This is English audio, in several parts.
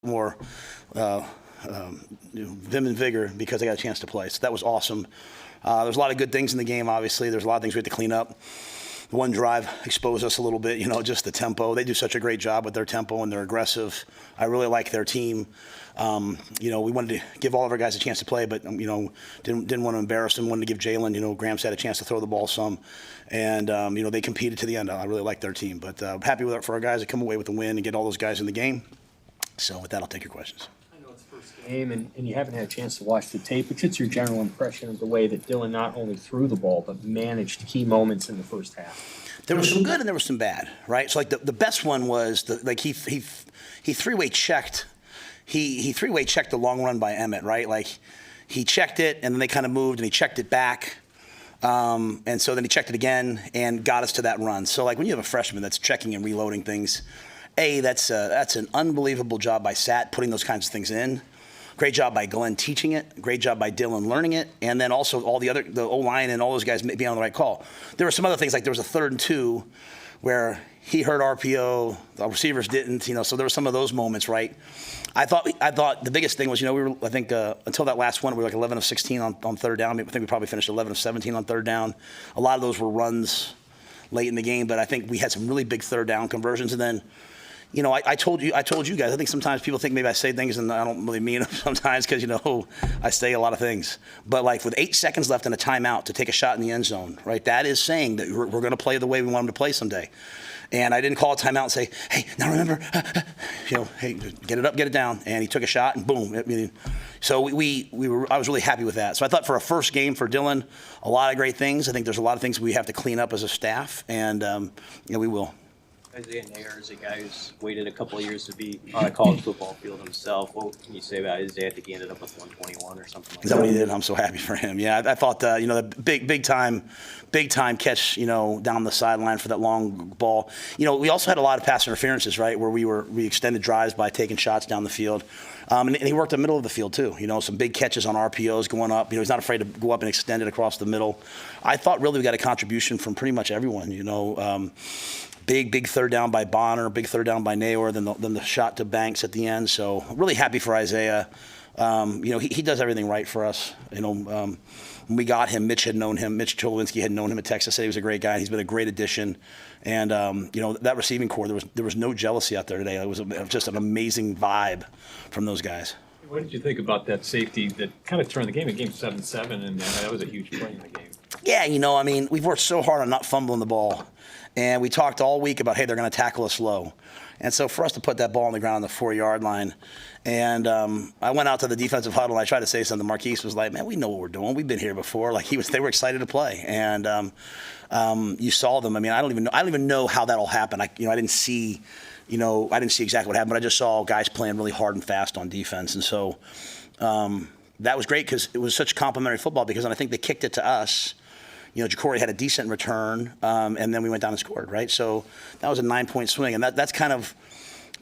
more vim and vigor because I got a chance to play. So that was awesome. There's a lot of good things in the game, obviously. There's a lot of things we had to clean up. One drive exposed us a little bit, just the tempo. They do such a great job with their tempo, and they're aggressive. I really like their team. We wanted to give all of our guys a chance to play, but, didn't want to embarrass them. Wanted to give Jalen, Grams had a chance to throw the ball some. And, they competed to the end. I really like their team. But happy with it for our guys to come away with a win and get all those guys in the game. So with that, I'll take your questions. I know it's first game, and you haven't had a chance to watch the tape. What's your general impression of the way that Dylan not only threw the ball, but managed key moments in the first half? There was some good and there was some bad, right? So like the best one was he three-way checked. He three-way checked the long run by Emmett, right? Like he checked it and then they kind of moved and he checked it back. And so then he checked it again and got us to that run. So like when you have a freshman that's checking and reloading things, that's an unbelievable job by Sat putting those kinds of things in. Great job by Glenn teaching it. Great job by Dylan learning it. And then also all the O-line and all those guys being on the right call. There were some other things, like there was a 3rd and 2 where he heard RPO, the receivers didn't, so there were some of those moments, right? I thought the biggest thing was, we were, I think, until that last one, we were like 11 of 16 on third down. I think we probably finished 11 of 17 on third down. A lot of those were runs late in the game, but I think we had some really big third down conversions. And then, I told you guys, I think sometimes people think maybe I say things and I don't really mean them sometimes because, I say a lot of things. But like with 8 seconds left in a timeout to take a shot in the end zone, right, that is saying that we're going to play the way we want them to play someday. And I didn't call a timeout and say, hey, now remember, hey, get it up, get it down. And he took a shot and boom. So I was really happy with that. So I thought for a first game for Dylan, a lot of great things. I think there's a lot of things we have to clean up as a staff, and we will. Isaiah Nair is a guy who's waited a couple of years to be on a college football field himself. What can you say about Isaiah? I think he ended up with 121 or something like that. Is that what he did? I'm so happy for him. Yeah, I thought, the big time catch, down the sideline for that long ball. We also had a lot of pass interferences, right, where we extended drives by taking shots down the field. And he worked the middle of the field, too. Some big catches on RPOs going up. He's not afraid to go up and extend it across the middle. I thought really we got a contribution from pretty much everyone, Big third down by Bonner, big third down by Nayor, then the shot to Banks at the end. So really happy for Isaiah. He does everything right for us. When we got him, Mitch Cholowinski had known him at Texas. Said he was a great guy. He's been a great addition. And that receiving core, there was no jealousy out there today. It was just an amazing vibe from those guys. What did you think about that safety that kind of turned the game in game 7-7, and that was a huge play in the game? Yeah, we've worked so hard on not fumbling the ball. And we talked all week about, hey, they're going to tackle us low. And so for us to put that ball on the ground on the 4-yard line, and I went out to the defensive huddle and I tried to say something. Marquise was like, man, we know what we're doing. We've been here before. Like they were excited to play. And you saw them. I don't even know how that all happened. I didn't see exactly what happened, but I just saw guys playing really hard and fast on defense. And so that was great because it was such complimentary football because I think they kicked it to us. Jacory had a decent return, and then we went down and scored, right? So that was a 9-point swing, and that's kind of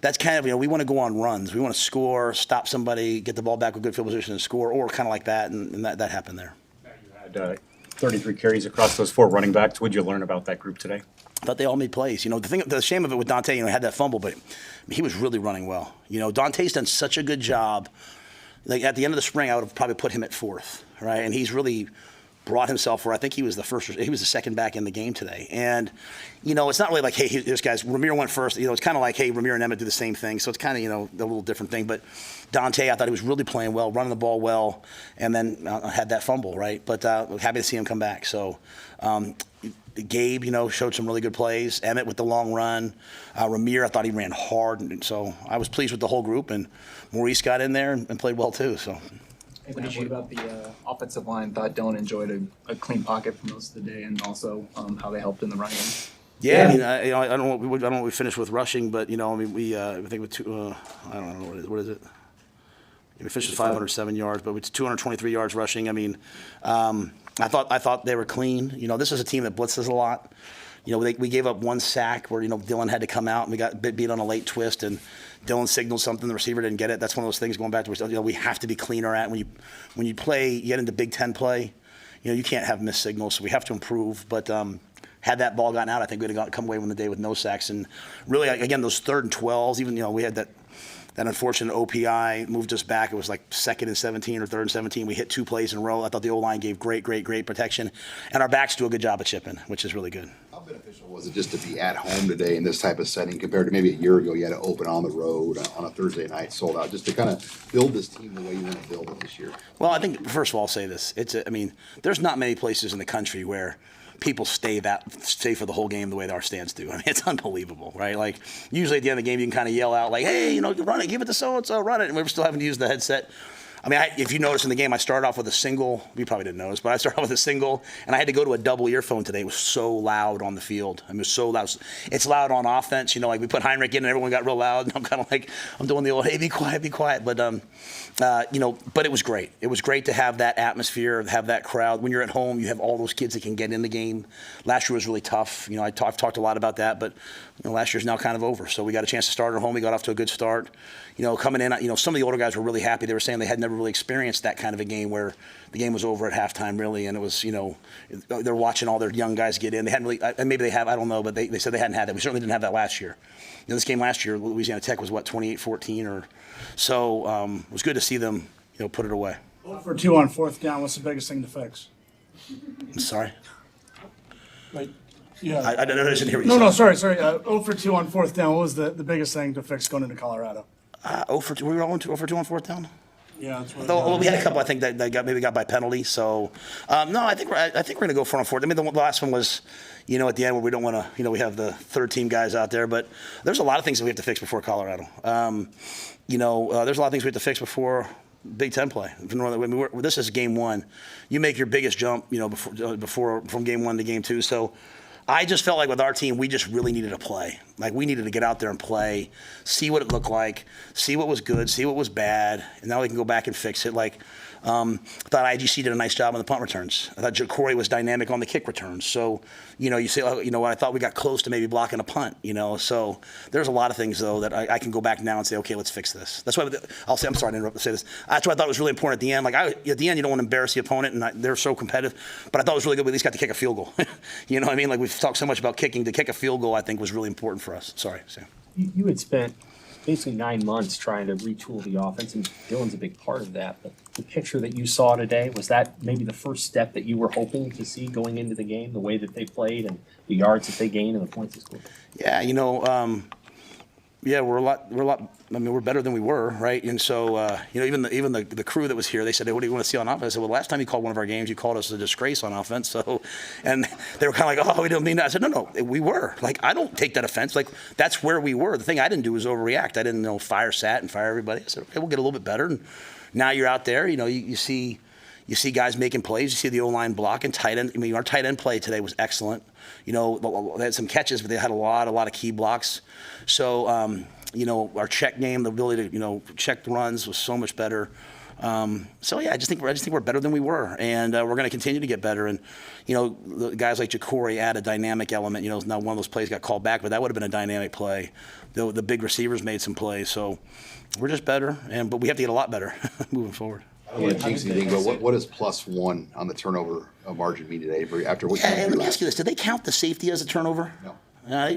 we want to go on runs. We want to score, stop somebody, get the ball back with good field position and score, or kind of like that, and that happened there. You had 33 carries across those 4 running backs. What did you learn about that group today? I thought they all made plays. The shame of it with Dante, he had that fumble, but he was really running well. Dante's done such a good job. Like at the end of the spring, I would have probably put him at 4th, right? And he's really brought himself where I think he was the second back in the game today. And, it's not really like, hey, this guy's, Ramir went first. It's kind of like, hey, Ramir and Emmett do the same thing. So it's kind of, a little different thing. But Dante, I thought he was really playing well, running the ball well, and then had that fumble, right? But happy to see him come back. So Gabe, showed some really good plays. Emmett with the long run. Ramir, I thought he ran hard. And so I was pleased with the whole group. And Maurice got in there and played well, too. So. What did you about the offensive line? Thought Dylan enjoyed a clean pocket for most of the day, and also how they helped in the running game. Yeah, I don't know what we finished with rushing, but we I think with I don't know what is it. We finished with 507 yards, but with 223 yards rushing. I thought they were clean. This is a team that blitzes a lot. We gave up 1 sack where Dylan had to come out and we got beat on a late twist and Dylan signaled something, the receiver didn't get it. That's one of those things going back to we have to be cleaner at when you play, you get into Big Ten play, you can't have missed signals, so we have to improve. But had that ball gotten out, I think we'd have come away with the day with no sacks. And really, again, those 3rd and 12s, even we had that That unfortunate OPI moved us back. It was like 2nd and 17 or 3rd and 17. We hit 2 plays in a row. I thought the O-line gave great protection. And our backs do a good job of chipping, which is really good. How beneficial was it just to be at home today in this type of setting compared to maybe a year ago you had to open on the road on a Thursday night, sold out, just to kind of build this team the way you want to build it this year? Well, I think, first of all, I'll say this. There's not many places in the country where people stay for the whole game the way that our stands do. I mean, it's unbelievable, right? Like, usually at the end of the game, you can kind of yell out, like, hey, run it, give it to so-and-so, run it. And we're still having to use the headset. I mean, if you notice in the game, I started off with a single. You probably didn't notice, but I started off with a single, and I had to go to a double earphone today. It was so loud on the field. I mean, it was so loud. It's loud on offense. Like we put Heinrich in, and everyone got real loud. And I'm kind of like, I'm doing the old, hey, be quiet, be quiet. But but it was great. It was great to have that atmosphere, have that crowd. When you're at home, you have all those kids that can get in the game. Last year was really tough. I've talked a lot about that, but last year's now kind of over. So we got a chance to start at home. We got off to a good start. Coming in, some of the older guys were really happy. They were saying they had never really experienced that kind of a game where the game was over at halftime, really, and it was, they're watching all their young guys get in. They hadn't really, and maybe they have, I don't know, but they said they hadn't had that. We certainly didn't have that last year. This game last year, Louisiana Tech was 28-14, or so. It was good to see them, put it away. For 2 on 4th down, what's the biggest thing to fix? I'm sorry. Like, yeah. I didn't hear what you No, said. sorry. 0 for 2 on 4th down. What was the biggest thing to fix going into Colorado? We were all 0 for 2 on 4th down. Yeah, that's what. Well, we had a couple. I think that got by penalty. So, no, I think we're going to go 4 on 4th. I mean, the last one was, at the end where we don't want to, we have the 3rd team guys out there, but there's a lot of things that we have to fix before Colorado. There's a lot of things we have to fix before Big Ten play. This is game 1. You make your biggest jump, before from game 1 to game 2. So I just felt like with our team, we just really needed to play. Like, we needed to get out there and play, see what it looked like, see what was good, see what was bad, and now we can go back and fix it. Like, I thought IGC did a nice job on the punt returns. I thought Corey was dynamic on the kick returns. So, you say, I thought we got close to maybe blocking a punt, So there's a lot of things, though, that I can go back now and say, okay, let's fix this. That's why I'm sorry to interrupt to say this. That's why I thought it was really important at the end. Like, at the end, you don't want to embarrass the opponent, and they're so competitive. But I thought it was really good we at least got to kick a field goal. You know what I mean? Like, we've talked so much about kicking. To kick a field goal, I think, was really important for us. Sorry, Sam. You had spent basically 9 months trying to retool the offense, and Dylan's a big part of that. But the picture that you saw today, was that maybe the first step that you were hoping to see going into the game, the way that they played and the yards that they gained and the points they scored? Yeah, we're a lot. I mean, we're better than we were, right? And so, even the crew that was here, they said, hey, what do you want to see on offense? I said, well, last time you called one of our games, you called us a disgrace on offense. So, and they were kind of like, oh, we don't mean that. I said, no, we were. Like, I don't take that offense. Like, that's where we were. The thing I didn't do was overreact. I didn't fire Sat and fire everybody. I said, okay, we'll get a little bit better. And now you're out there. You see guys making plays. You see the O-line blocking, tight end. I mean, our tight end play today was excellent. They had some catches, but they had a lot of key blocks. So, our check game, the ability to, check the runs was so much better. I just think we're better than we were, and we're going to continue to get better. And the guys like Ja'Cory add a dynamic element. Now one of those plays got called back, but that would have been a dynamic play. The big receivers made some plays, so we're just better. But we have to get a lot better moving forward. I don't want to jinx anything, but what does +1 on the turnover margin mean today after what you Let me ask you this: did they count the safety as a turnover? No.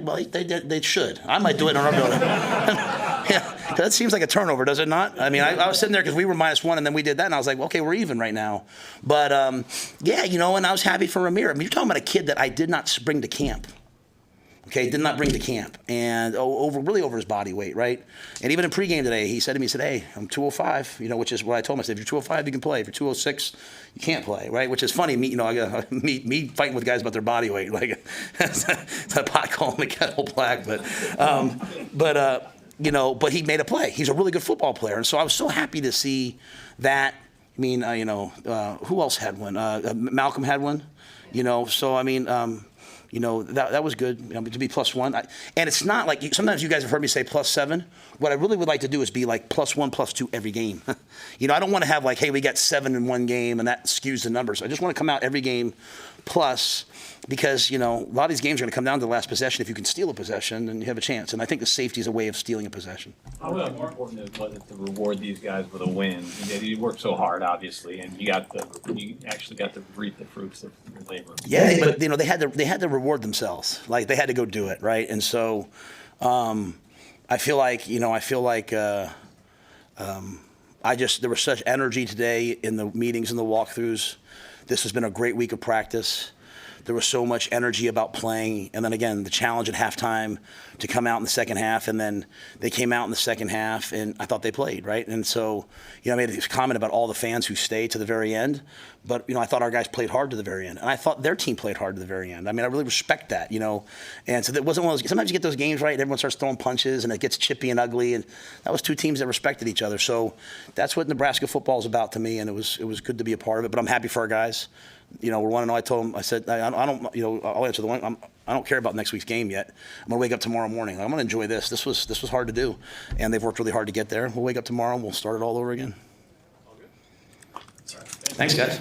Well, they should. I might do it in our building. Yeah, because that seems like a turnover, does it not? I mean, I was sitting there because we were -1, and then we did that, and I was like, well, okay, we're even right now. But, and I was happy for Ramir. I mean, you're talking about a kid that I did not bring to camp. Okay, did not bring to camp, and over his body weight, right? And even in pregame today, he said to me, hey, I'm 205, which is what I told him. I said, if you're 205, you can play. If you're 206, you can't play, right? Which is funny. Me fighting with guys about their body weight, like it's a pot calling the kettle black, but he made a play. He's a really good football player, and so I was so happy to see that. I mean, who else had one? Malcolm had one, So I mean. That was good to be +1. And it's not like sometimes you guys have heard me say +7. What I really would like to do is be like +1, +2 every game. I don't want to have like, hey, we got 7 in one game and that skews the numbers. I just want to come out every game plus, because a lot of these games are going to come down to the last possession. If you can steal a possession, then you have a chance. And I think the safety is a way of stealing a possession. How important was it to reward these guys with a win? You worked so hard, obviously, and you actually got to reap the fruits of your labor. Yeah, but they had to reward themselves. Like, they had to go do it, right? And so I feel like There was such energy today in the meetings and the walkthroughs. This has been a great week of practice. There was so much energy about playing. And then again, the challenge at halftime to come out in the second half. And then they came out in the second half, and I thought they played, right? And so, I made this comment about all the fans who stayed to the very end. But, I thought our guys played hard to the very end. And I thought their team played hard to the very end. I mean, I really respect that, And so it wasn't one of those, sometimes you get those games right, and everyone starts throwing punches, and it gets chippy and ugly. And that was two teams that respected each other. So that's what Nebraska football is about to me, and it was good to be a part of it. But I'm happy for our guys. We're 1-0. I told him, I said, I don't, I'll answer the one. I don't care about next week's game yet. I'm gonna wake up tomorrow morning. I'm gonna enjoy this. This was hard to do, and they've worked really hard to get there. We'll wake up tomorrow and we'll start it all over again. Thanks, guys.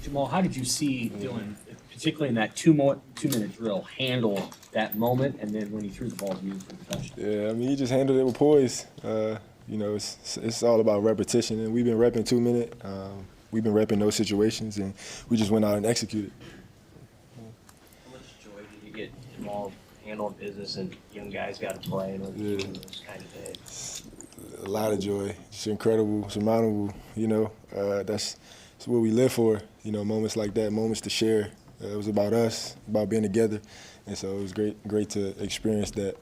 Jamal, how did you see Dylan, particularly in that 2-minute drill, handle that moment, and then when he threw the ball to you for the touchdown? Yeah, I mean, he just handled it with poise. It's all about repetition, and we've been repping 2 minute. We've been repping those situations, and we just went out and executed. How much joy did you get involved handling business and young guys got to play and those kind of days? A lot of joy, just incredible, surmountable. That's what we live for. Moments like that, moments to share. It was about us, about being together, and so it was great to experience that.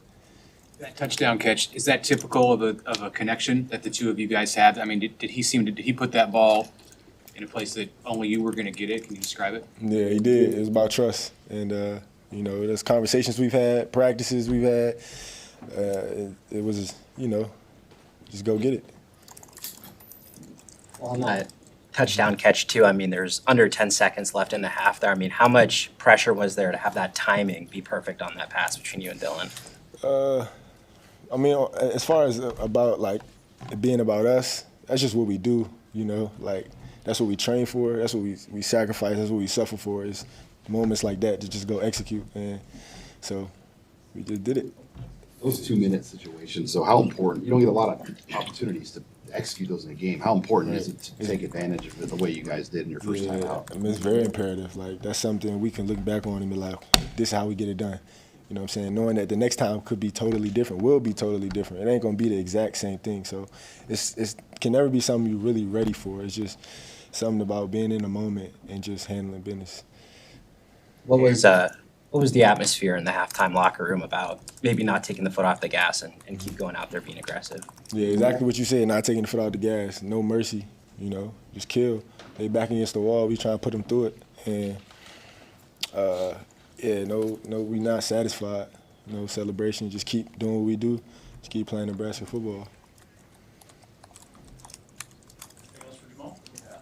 That touchdown catch, is that typical of a connection that the two of you guys have? I mean, did he put that ball in a place that only you were going to get it? Can you describe it? Yeah, he did. It was about trust, and there's conversations we've had, practices we've had. It was, just go get it. On that touchdown catch too, I mean, there's under 10 seconds left in the half there. I mean, how much pressure was there to have that timing be perfect on that pass between you and Dylan? I mean, as far as about like it being about us, that's just what we do, that's what we train for, that's what we sacrifice, that's what we suffer for, is moments like that to just go execute. And so we just did it. those 2-minute situations, so how important, you don't get a lot of opportunities to execute those in a game. How important is it to take advantage of it the way you guys did in your first time out? I mean, it's very imperative. Like, that's something we can look back on and be like, this is how we get it done. You know what I'm saying? Knowing that the next time could be totally different, will be totally different. It ain't gonna be the exact same thing. So it's can never be something you're really ready for. It's just something about being in the moment and just handling business. What was the atmosphere in the halftime locker room about maybe not taking the foot off the gas and keep going out there being aggressive? Yeah, exactly what you said, not taking the foot off the gas, no mercy, you know, just kill. They back against the wall, we try to put them through it. And, we not satisfied. No celebration, just keep doing what we do, just keep playing Nebraska football.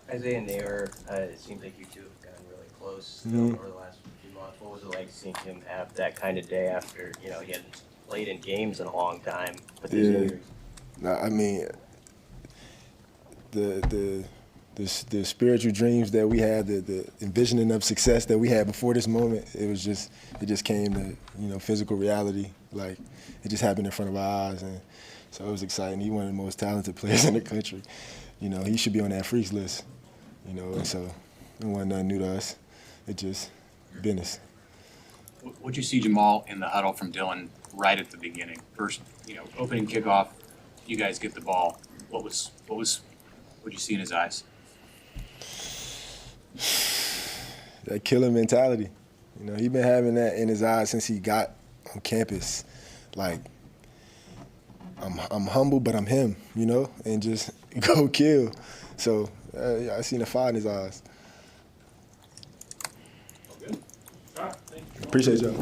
Isaiah and Nair, it seems like you two have gotten really close over the last few months. What was it like seeing him have that kind of day after, he hadn't played in games in a long time with these injuries? I mean, the spiritual dreams that we had, the envisioning of success that we had before this moment, it just came to, physical reality. Like, it just happened in front of our eyes, and so it was exciting. He's one of the most talented players in the country. He should be on that freaks list, and so it wasn't nothing new to us. It just business. What'd you see Jamal in the huddle from Dylan right at the beginning? First, opening kickoff, you guys get the ball. What'd you see in his eyes? That killer mentality. He been having that in his eyes since he got on campus. Like, I'm humble, but I'm him, and just go kill. So I seen the fire in his eyes. Good. All right, thank you. Appreciate y'all.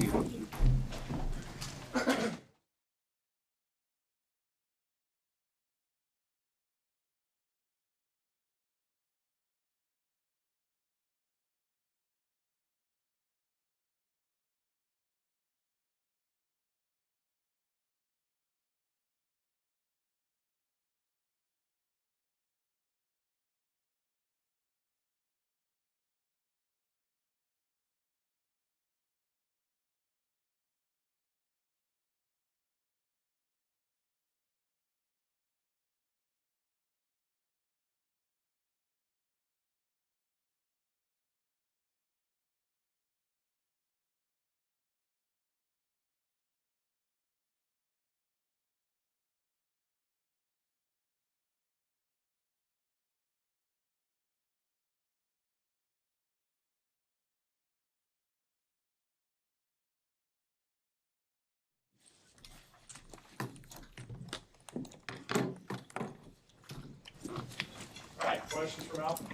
All right, questions from Alvin?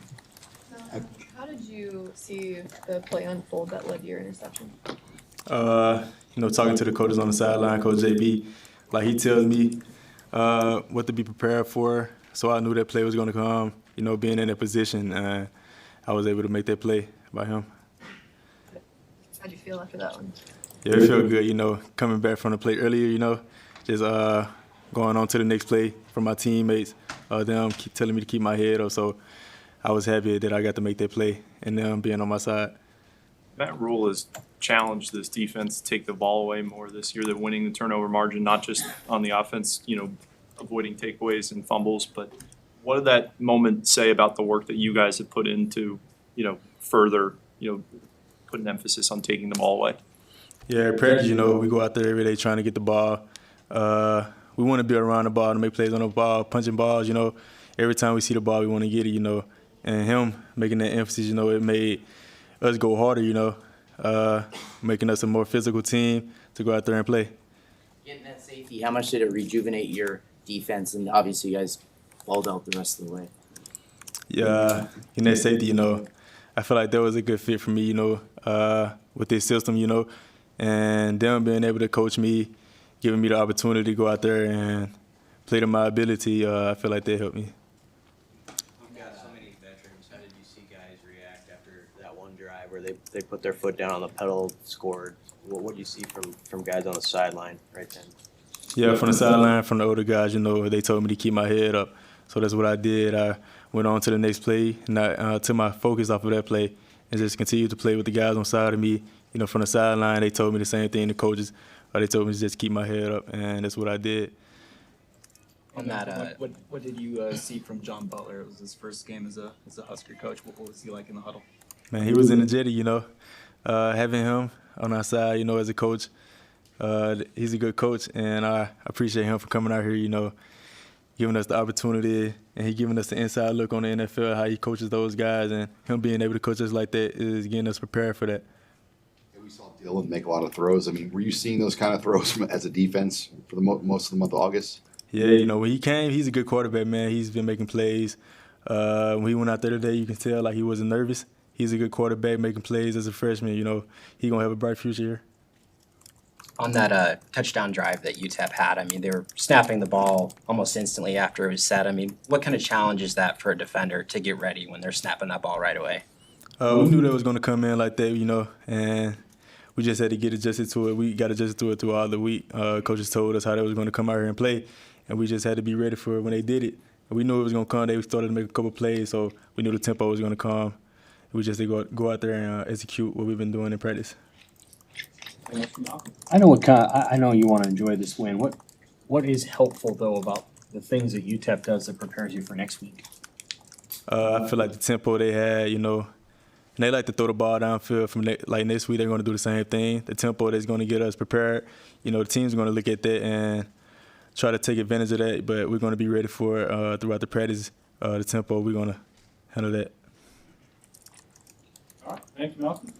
How did you see the play unfold that led to your interception? Talking to the coaches on the sideline, Coach JB, like he tells me what to be prepared for. So I knew that play was going to come, being in that position. I was able to make that play by him. How'd you feel after that one? Yeah, it felt good, coming back from the play earlier, just going on to the next play from my teammates, them keep telling me to keep my head up. So I was happy that I got to make that play and them being on my side. Matt Rule has challenged this defense to take the ball away more this year. They're winning the turnover margin, not just on the offense, avoiding takeaways and fumbles, but what did that moment say about the work that you guys have put into, further, put an emphasis on taking the ball away? Yeah, at practice, we go out there every day trying to get the ball. We want to be around the ball to make plays on the ball, punching balls, Every time we see the ball, we want to get it, And him making that emphasis, it made us go harder, making us a more physical team to go out there and play. Getting that safety, how much did it rejuvenate your defense? And obviously you guys balled out the rest of the way. Yeah, in that safety, I feel like that was a good fit for me, with this system, and them being able to coach me, giving me the opportunity to go out there and play to my ability, I feel like they helped me. You've got so many veterans. How did you see guys react after that one drive where they put their foot down on the pedal, scored? What do you see from guys on the sideline right then? Yeah, from the sideline, from the older guys, they told me to keep my head up. So that's what I did. I went on to the next play, and I took my focus off of that play and just continued to play with the guys on the side of me. From the sideline, they told me the same thing, the coaches, They told me to just keep my head up, and that's what I did. On that, What did you see from John Butler? It was his first game as a Husker coach. What was he like in the huddle? Man, he was energetic, you know. Having him on our side, you know, as a coach, he's a good coach, and I appreciate him for coming out here, you know, giving us the opportunity, and he giving us the inside look on the NFL, how he coaches those guys, and him being able to coach us like that is getting us prepared for that. And we saw Dylan make a lot of throws. I mean, were you seeing those kind of throws as a defense for the most of the month of August? Yeah, you know, when he came, he's a good quarterback, man. He's been making plays. When he went out there today, you can tell like he wasn't nervous. He's a good quarterback, making plays as a freshman. You know, he's going to have a bright future here. on that touchdown drive that UTEP had, I mean, they were snapping the ball almost instantly after it was set. I mean, what kind of challenge is that for a defender to get ready when they're snapping that ball right away? We knew that was going to come in like that, you know, and we just had to get adjusted to it. We got adjusted to it throughout the week. Coaches told us how they was going to come out here and play, and we just had to be ready for it when they did it. And we knew it was going to come. They started to make a couple plays, so we knew the tempo was going to come. We just had to go out there and execute what we've been doing in practice. I know I know you want to enjoy this win. What is helpful though about the things that UTEP does that prepares you for next week? I feel like the tempo they had, you know, and they like to throw the ball downfield. From like next week, they're going to do the same thing. The tempo that's going to get us prepared. You know, the team's going to look at that and try to take advantage of that. But we're going to be ready for it throughout the practice. The tempo, we're going to handle that. All right, thanks, Malcolm.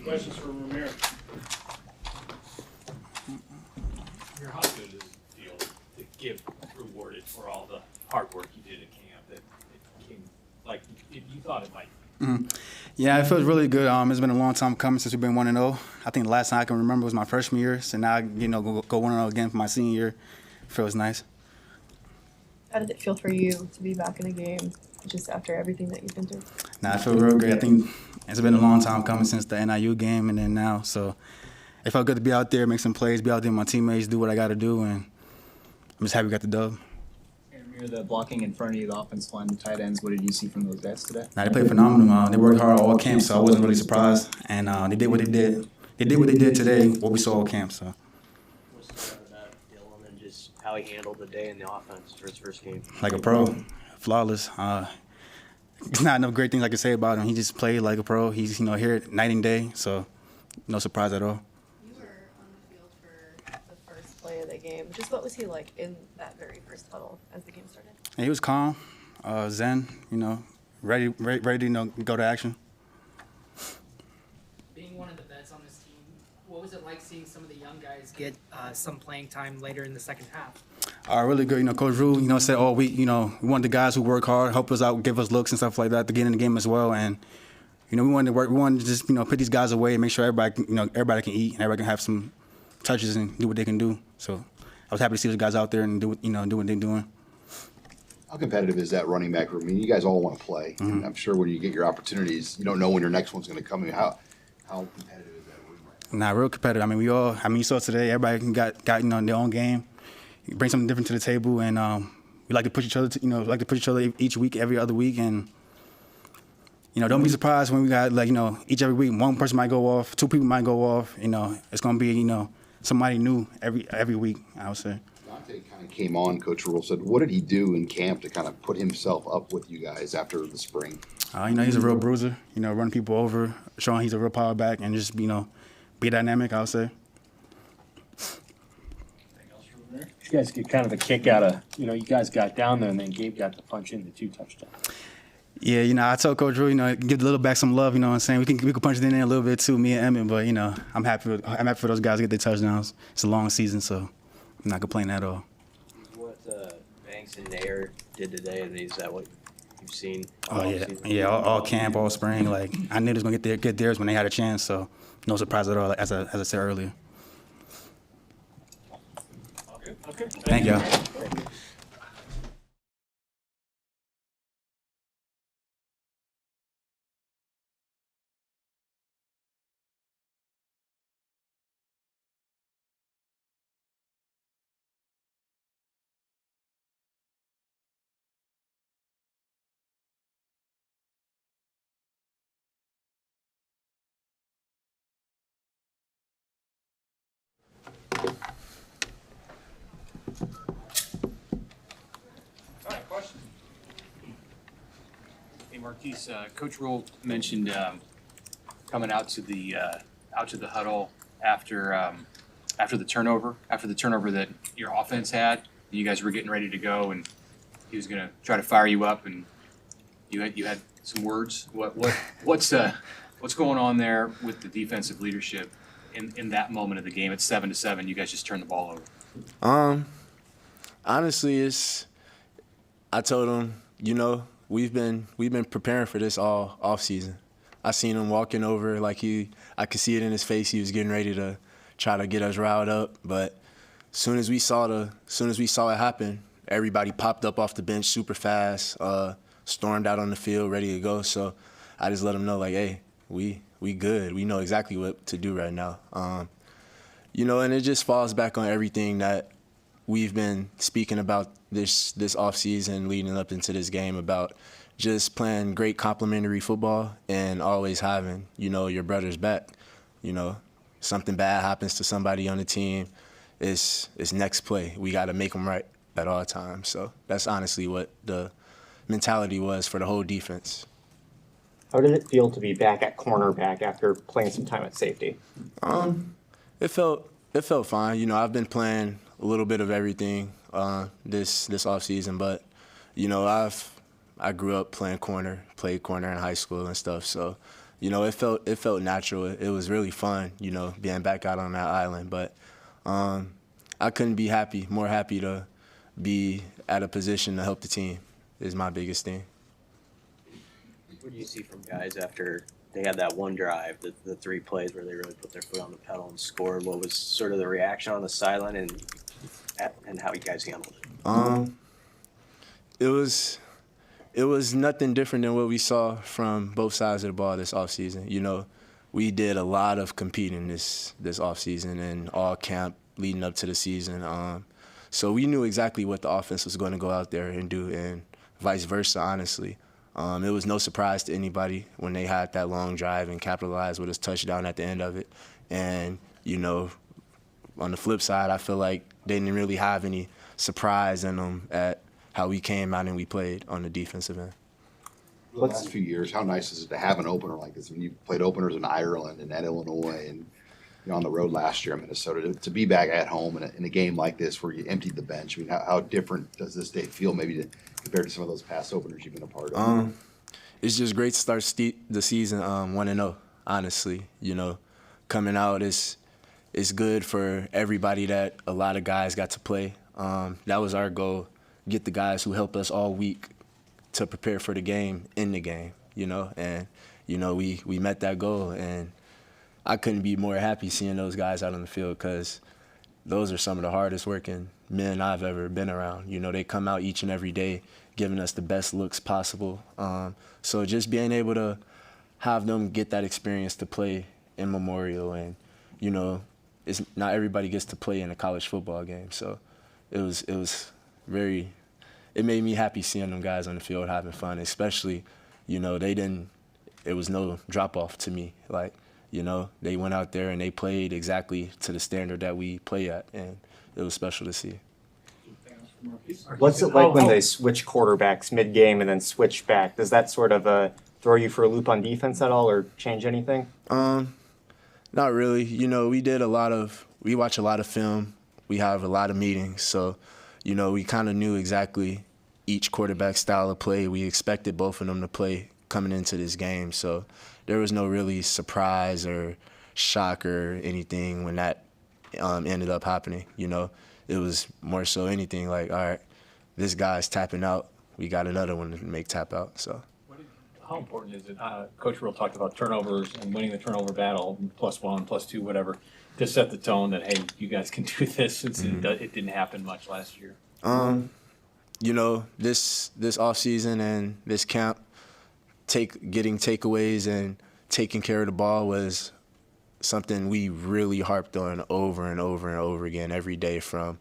Questions for Ramirez? How good does it feel to get rewarded for all the hard work you did at camp? That it came like you thought it might. Yeah, it feels really good. It's been a long time coming since we've been 1-0. I think the last time I can remember was my freshman year. So now, go 1-0 again for my senior year. Feels nice. How did it feel for you to be back in a game just after everything that you've been through? Nah, I feel real great. I think it's been a long time coming since the NIU game and then now. So it felt good to be out there, make some plays, be out there with my teammates, do what I got to do, and I'm just happy we got the dub. The blocking in front of you, the offensive line, the tight ends, what did you see from those guys today? Nah, they played phenomenal. They worked hard all camp, so I wasn't really surprised. And they did what they did. They did what they did today, what we saw all camp. So. What's the part about Dylan and just how he handled the day in the offense for his first game? Like a pro, flawless. There's not enough great things I can say about him. He just played like a pro. He's here night and day, so no surprise at all. You were on the field for the first play of the game. Just what was he like in that very first huddle as the game started? And he was calm, zen, ready to go to action. Being one of the vets on this team, what was it like seeing some of the young guys get some playing time later in the second half? Really good. Coach Rule, said all week, we want the guys who work hard, help us out, give us looks and stuff like that to get in the game as well. And, we wanted to work. We wanted to just, put these guys away and make sure everybody can eat and everybody can have some touches and do what they can do. So I was happy to see those guys out there and do what they're doing. How competitive is that running back room? I mean, you guys all want to play. Mm-hmm. And I'm sure when you get your opportunities, you don't know when your next one's going to come. I mean, how competitive is that room right now? Nah, real competitive. You saw today, everybody got their own game. You bring something different to the table, and we like to push each other, each week, every other week, and don't be surprised when we got every week one person might go off, two people might go off. It's gonna be somebody new every week. I would say. Dante kind of came on. Coach Rule said, "What did he do in camp to kind of put himself up with you guys after the spring?" He's a real bruiser. Running people over, showing he's a real power back, and just be dynamic. I would say. You guys get kind of a kick out of, you guys got down there and then Gabe got to punch in the 2 touchdowns. Yeah, I told Coach Drew, give the little back some love, what I'm saying? We can punch it in there a little bit too, me and Emmett, but, I'm happy for those guys to get their touchdowns. It's a long season, so I'm not complaining at all. What Banks and Nair did today, is that what you've seen? Oh, yeah. Yeah, all camp, all spring. I knew they was going to get theirs when they had a chance, so no surprise at all, as I said earlier. Okay. Thank you. Hey, Marquise, Coach Rule mentioned coming out to the huddle after the turnover that your offense had. You guys were getting ready to go, and he was going to try to fire you up, and you had some words. What's going on there with the defensive leadership in that moment of the game? It's 7-7. You guys just turned the ball over. Honestly, I told him, we've been preparing for this all off season. I seen him walking over I could see it in his face. He was getting ready to try to get us riled up. But soon as we saw it happen, everybody popped up off the bench super fast, stormed out on the field, ready to go. So I just let him know, hey, we good. We know exactly what to do right now. And it just falls back on everything that we've been speaking about this offseason leading up into this game, about just playing great complementary football and always having, your brother's back. Something bad happens to somebody on the team, it's next play. We got to make them right at all times. So that's honestly what the mentality was for the whole defense. How did it feel to be back at cornerback after playing some time at safety? It felt fine. I've been playing a little bit of everything this offseason, but I grew up playing corner, played corner in high school and stuff. So, it felt natural. It was really fun, being back out on that island. But I couldn't be more happy to be at a position to help the team is my biggest thing. What do you see from guys after they had that one drive, the 3 plays where they really put their foot on the pedal and scored? What was sort of the reaction on the sideline and how you guys handled it? It was nothing different than what we saw from both sides of the ball this offseason. We did a lot of competing this offseason and all camp leading up to the season. So we knew exactly what the offense was going to go out there and do, and vice versa, honestly. It was no surprise to anybody when they had that long drive and capitalized with a touchdown at the end of it. And, on the flip side, I feel like they didn't really have any surprise in them at how we came out and we played on the defensive end. The last few years, how nice is it to have an opener like this? When you played openers in Ireland and at Illinois and on the road last year in Minnesota, to be back at home in a game like this where you emptied the bench, I mean, how different does this day feel maybe compared to some of those past openers you've been a part of? It's just great to start the season 1-0, honestly. Coming out is good for everybody that a lot of guys got to play. That was our goal, get the guys who helped us all week to prepare for the game in the game, and, we met that goal, and I couldn't be more happy seeing those guys out on the field because those are some of the hardest working men I've ever been around. They come out each and every day giving us the best looks possible. So just being able to have them get that experience to play in Memorial and, it's not everybody gets to play in a college football game. So it made me happy seeing them guys on the field having fun, especially, it was no drop off to me. Like, they went out there and they played exactly to the standard that we play at, and it was special to see. What's it like when they switch quarterbacks mid-game and then switch back? Does that sort of throw you for a loop on defense at all or change anything? Not really. We watch a lot of film. We have a lot of meetings. So, we kind of knew exactly each quarterback style of play. We expected both of them to play coming into this game. So there was no really surprise or shock or anything when that ended up happening. It was more so anything like, all right, this guy's tapping out. We got another one to make tap out. So. How important is it? Coach Real talked about turnovers and winning the turnover battle, +1, +2, whatever, to set the tone that, hey, you guys can do this since it didn't happen much last year. This offseason and this camp, getting takeaways and taking care of the ball was something we really harped on over and over and over again every day from,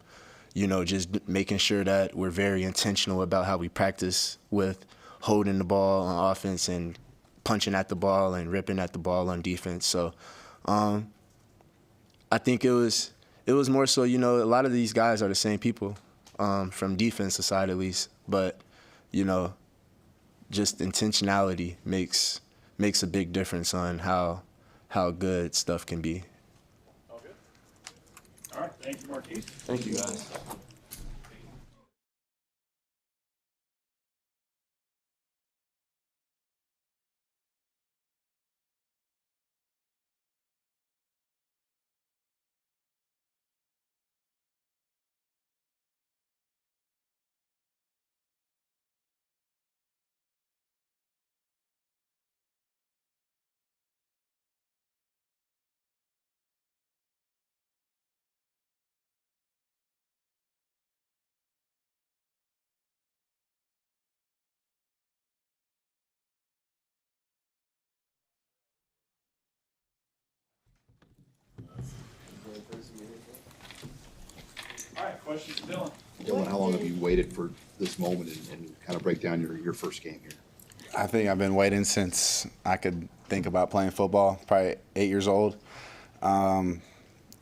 just making sure that we're very intentional about how we practice with holding the ball on offense and punching at the ball and ripping at the ball on defense. So I think it was more so, a lot of these guys are the same people from defensive side at least, but, just intentionality makes a big difference on how good stuff can be. All good. All right. Thank you, Marquise. Thank you, guys. All right. Questions for Dylan? Dylan, how long have you waited for this moment and kind of break down your first game here? I think I've been waiting since I could think about playing football, probably 8 years old. I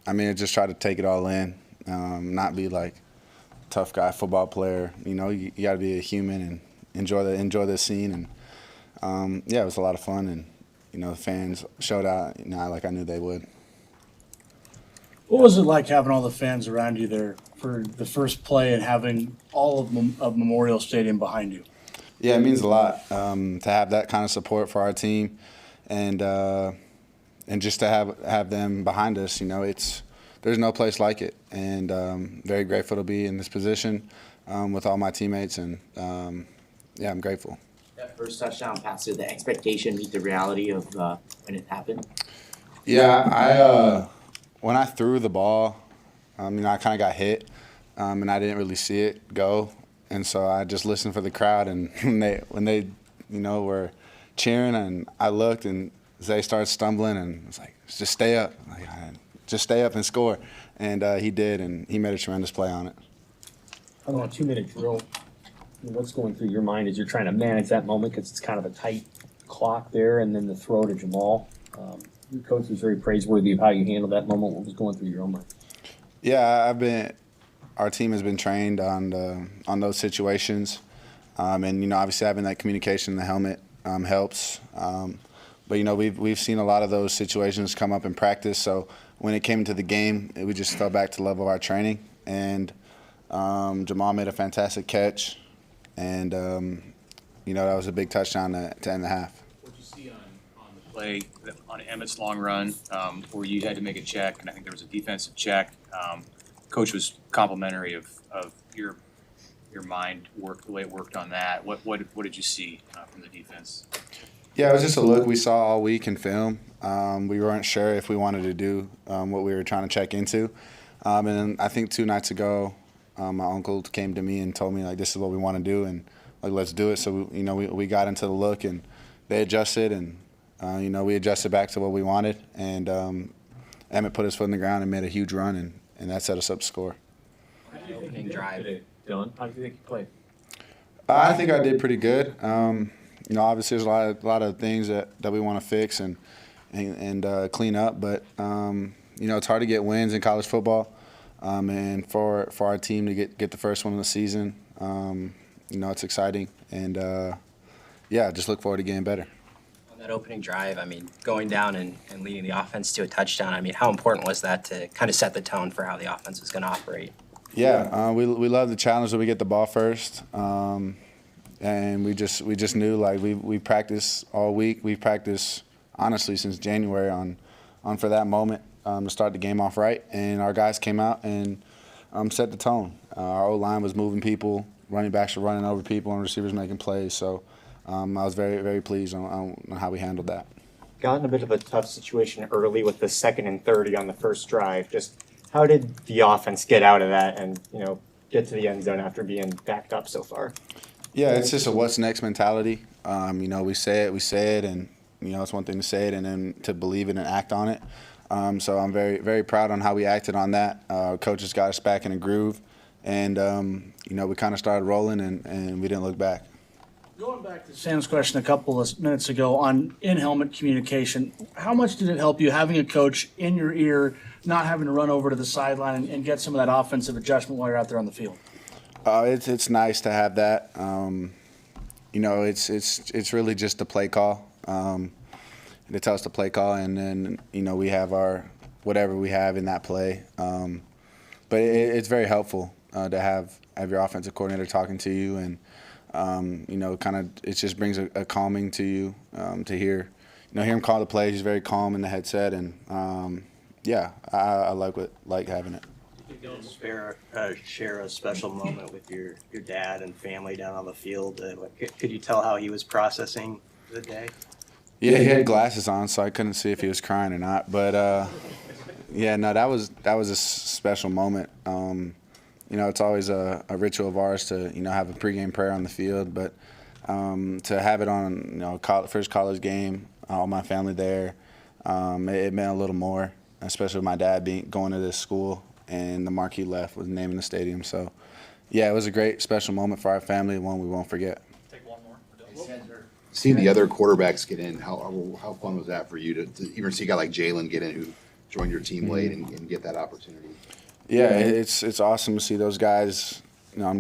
just try to take it all in, not be like a tough guy football player. You got to be a human and enjoy the scene. And it was a lot of fun, and the fans showed out like I knew they would. What was it like having all the fans around you there for the first play and having all of Memorial Stadium behind you? Yeah, it means a lot to have that kind of support for our team. and just to have them behind us, there's no place like it, and very grateful to be in this position with all my teammates, and yeah, I'm grateful. That first touchdown pass, did the expectation meet the reality of when it happened? Yeah, when I threw the ball, I kind of got hit, and I didn't really see it go, and so I just listened for the crowd, and when they were cheering, and I looked, and Zay started stumbling, and I was like, just stay up. Just stay up and score. And he did, and he made a tremendous play on it. On that 2-minute drill, what's going through your mind as you're trying to manage that moment, because it's kind of a tight clock there, and then the throw to Jamal? Your coach was very praiseworthy of how you handled that moment. What was going through your own mind? Yeah, our team has been trained on those situations. And obviously having that communication in the helmet helps. But we've seen a lot of those situations come up in practice. So when it came to the game, we just fell back to the level of our training. And Jamal made a fantastic catch, and that was a big touchdown to end the half. What did you see on the play on Emmett's long run, where you had to make a check, and I think there was a defensive check? Coach was complimentary of your mind work, the way it worked on that. What did you see from the defense? Yeah, it was just a look we saw all week in film. We weren't sure if we wanted to do what we were trying to check into. And then I think 2 nights ago, my uncle came to me and told me, this is what we want to do, and let's do it. So we got into the look, and they adjusted, and we adjusted back to what we wanted. And Emmett put his foot in the ground and made a huge run, and that set us up to score. Opening drive. Dylan, how do you think you played? I think I did pretty good. Obviously there's a lot of things that we want to fix and clean up, but it's hard to get wins in college football, and for our team to get the first one of the season, it's exciting, and just look forward to getting better. On that opening drive, going down and leading the offense to a touchdown, how important was that to kind of set the tone for how the offense was going to operate? Yeah, we love the challenge that we get the ball first. And we just knew we practiced all week. We practiced honestly since January on for that moment to start the game off right. And our guys came out and set the tone. Our O-line was moving people, running backs were running over people, and receivers making plays. So I was very, very pleased on how we handled that. Got in a bit of a tough situation early with the 2nd and 30 on the first drive. Just how did the offense get out of that and get to the end zone after being backed up so far? Yeah, it's just a what's next mentality. We say it, and it's one thing to say it and then to believe it and act on it. So I'm very, very proud on how we acted on that. Coaches got us back in a groove, and we kind of started rolling, and we didn't look back. Going back to Sam's question a couple of minutes ago on in-helmet communication, how much did it help you having a coach in your ear, not having to run over to the sideline and get some of that offensive adjustment while you're out there on the field? It's nice to have that. It's really just a play call. They tell us to play call, and then we have our whatever we have in that play. But it's very helpful to have your offensive coordinator talking to you, and kind of it just brings a calming to you to hear him call the plays. He's very calm in the headset, and I like having it. Share a special moment with your dad and family down on the field. Could you tell how he was processing the day? Yeah, he had glasses on, so I couldn't see if he was crying or not. But that was a special moment. It's always a ritual of ours to have a pregame prayer on the field, but to have it on first college game, all my family there, it meant a little more, especially with my dad going to this school. And the marquee left was naming the stadium. So, it was a great special moment for our family, one we won't forget. Take one more. Seeing the other quarterbacks get in, how fun was that for you to even see a guy like Jalen get in who joined your team late and get that opportunity? Yeah, it's awesome to see those guys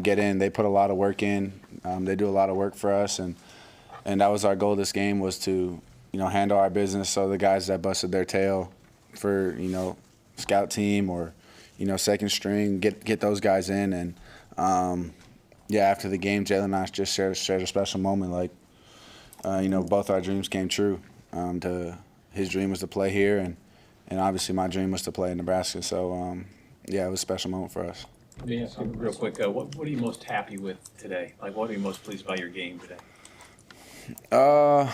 get in. They put a lot of work in. They do a lot of work for us, and that was our goal this game, was to handle our business. So the guys that busted their tail for scout team or second string, get those guys in. And, after the game, Jalen and I just shared a special moment. Both our dreams came true. His dream was to play here, and obviously my dream was to play in Nebraska. So yeah, it was a special moment for us. Let me ask you real quick, what are you most happy with today? Like, what are you most pleased about your game today? I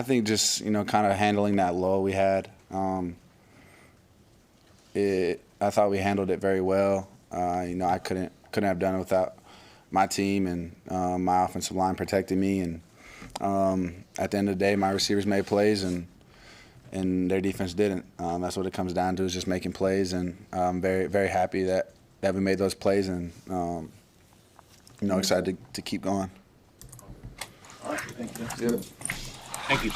think just, you know, kind of handling that lull we had. I thought we handled it very well. You know, I couldn't have done it without my team and my offensive line protecting me. And at the end of the day, my receivers made plays and their defense didn't. That's what it comes down to, is just making plays. And I'm very, very happy that we made those plays, and you know, excited to keep going. All right, thank you. Thank you.